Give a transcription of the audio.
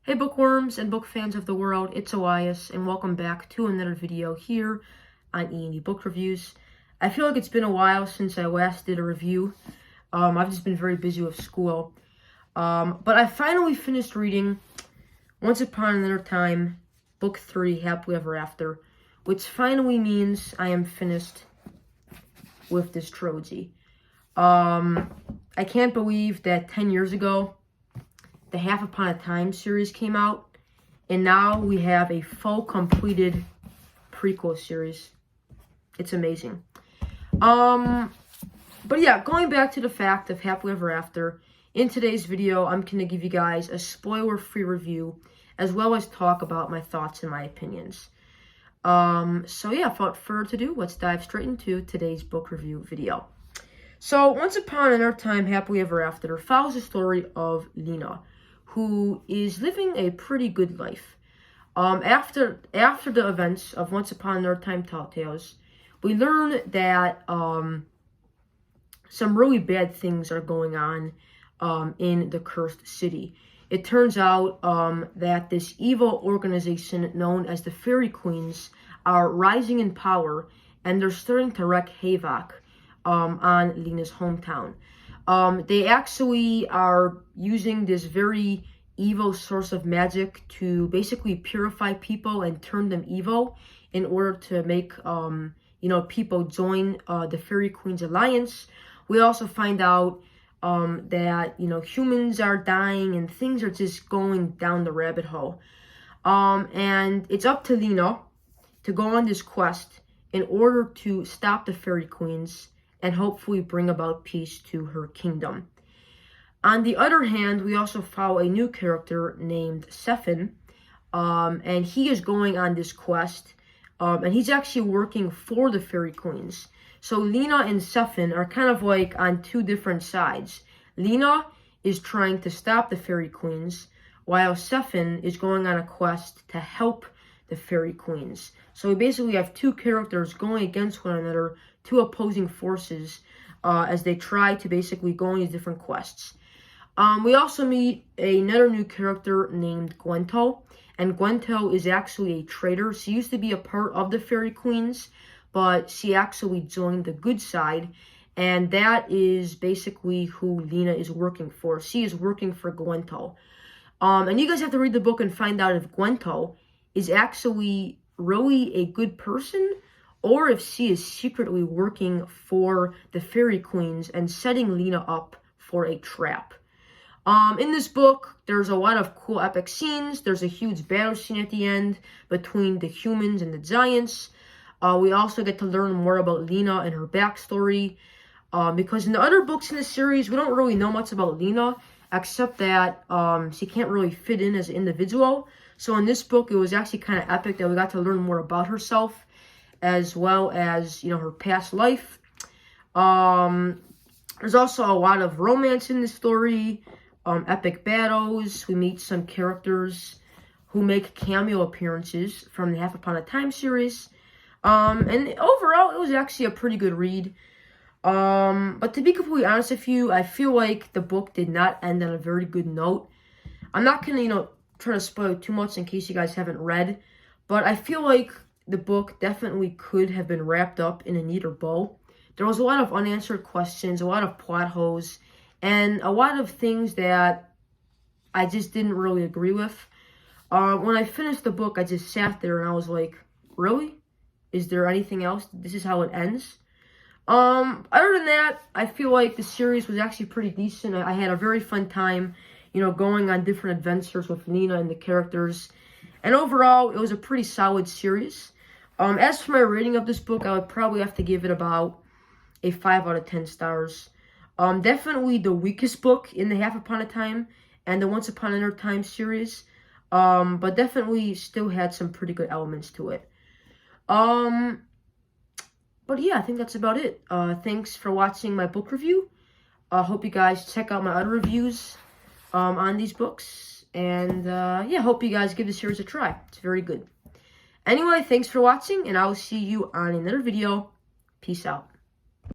Hey bookworms and book fans of the world, it's Elias, and welcome back to another video here on E&E Book Reviews. I feel like it's been a while since I last did a review. I've just been very busy with school. But I finally finished reading Once Upon Another Time, Book 3, Happily Ever After, which finally means I am finished with this trilogy. I can't believe that 10 years ago, the Half Upon a Time series came out, and now we have a full completed prequel series. It's amazing. But yeah, going back to the fact of Happily Ever After, in today's video, I'm going to give you guys a spoiler-free review, as well as talk about my thoughts and my opinions. So yeah, without further ado, let's dive straight into today's book review video. So, Once Upon Another Time, Happily Ever After follows the story of Lena, who is living a pretty good life. After the events of Once Upon Another Time Telltales, we learn that some really bad things are going on in the Cursed City. It turns out that this evil organization known as the Fairy Queens are rising in power, and they're starting to wreak havoc on Lena's hometown. They actually are using this very evil source of magic to basically purify people and turn them evil in order to make people join the Fairy Queens Alliance. We also find out that humans are dying and things are just going down the rabbit hole. And it's up to Lena to go on this quest in order to stop the Fairy Queens and hopefully bring about peace to her kingdom. On the other hand, we also follow a new character named Stefan, and he is going on this quest, and he's actually working for the Fairy Queens. So Lena and Stefan are kind of like on two different sides. Lena is trying to stop the Fairy Queens, while Stefan is going on a quest to help the Fairy Queens. So we basically have two characters going against one another, two opposing forces, as they try to basically go on these different quests. We also meet another new character named Gwento, and Gwento is actually a traitor. She used to be a part of the Fairy Queens, but she actually joined the good side, and that is basically who Lena is working for. She is working for Gwento. And you guys have to read the book and find out if Gwento is actually really a good person, or if she is secretly working for the Fairy Queens and setting Lena up for a trap. In this book, there's a lot of cool epic scenes. There's a huge battle scene at the end between the humans and the giants. We also get to learn more about Lena and her backstory. Because in the other books in the series, we don't really know much about Lena, except that she can't really fit in as an individual. So in this book, it was actually kind of epic that we got to learn more about herself, as well as, her past life. There's also a lot of romance in the story, epic battles. We meet some characters who make cameo appearances from the Half Upon a Time series. And overall, it was actually a pretty good read. But to be completely honest with you, I feel like the book did not end on a very good note. I'm not going to, try to spoil too much in case you guys haven't read, but I feel like the book definitely could have been wrapped up in a neater bow. There was a lot of unanswered questions, a lot of plot holes, and a lot of things that I just didn't really agree with. When I finished the book, I just sat there and I was like, really? Is there anything else? This is how it ends? Other than that, I feel like the series was actually pretty decent. I had a very fun time, going on different adventures with Lena and the characters. And overall, it was a pretty solid series. As for my rating of this book, I would probably have to give it about a 5 out of 10 stars. Definitely the weakest book in the Half Upon a Time and the Once Upon Another Time series. But definitely still had some pretty good elements to it. But yeah, I think that's about it. Thanks for watching my book review. I hope you guys check out my other reviews on these books. And yeah, hope you guys give the series a try. It's very good. Anyway, thanks for watching, and I will see you on another video. Peace out.